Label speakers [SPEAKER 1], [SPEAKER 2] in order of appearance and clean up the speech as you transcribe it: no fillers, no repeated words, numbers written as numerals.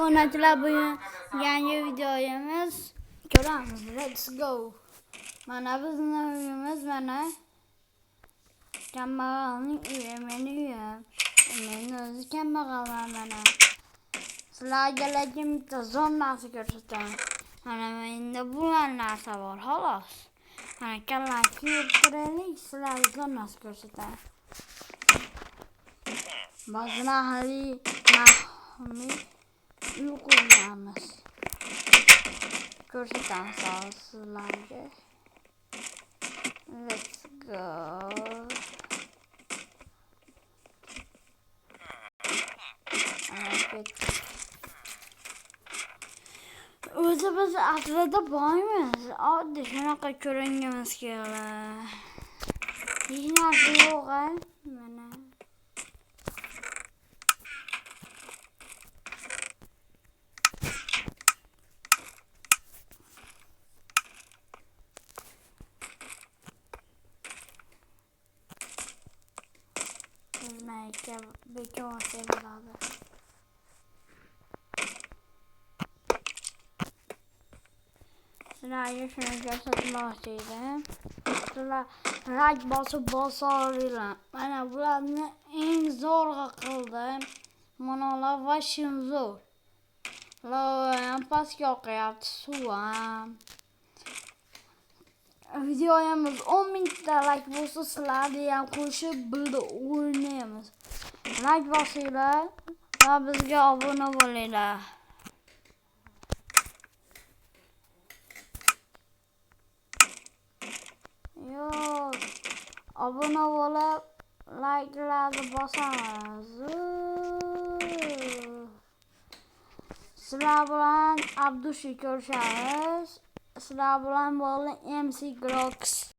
[SPEAKER 1] Obunachilar, bugün yangi videomiz ko'ramiz. Let's go. Mana bizning uyimiz, mana kambag'alning uyi, meni uyim. Men o'zi kambag'alman mana. Sizlarga lekin bitta zo'r narsa ko'rsataman. Mana menda bular narsa bor, xolos. Mana kallang kiyib turaylik, sizlarga zo'r narsa ko'rsataman. Biz mahalliy uyqulayamiz. Ko'rsatamiz sizlarga. Let's go. O'zi biz aslida boymiz. Oddiy shunaqa ko'ringimiz keladi. Hech narsa yo'q, mana. Bizga bekor bo'ladi. Sizlarga shuni ko'rsatmoqchi edim. Sizlar like bosaveringlar. Mana bularni eng zo'rg'a qildim. Mana ular vashin zo'r. Lava ham pastga oqyapti, suv ham. Videomiz 10.000 ta like bo'lsa, sizlarni ham qo'shib birga o'ynaymiz. Like bosinglar va bizga obuna bo'linglar. Yo'q, obuna bo'lib, like'larni bosamiz. Sizlar bilan Abdushi ko'rishamiz. Sizlar bilan bo'ldi MC Grox.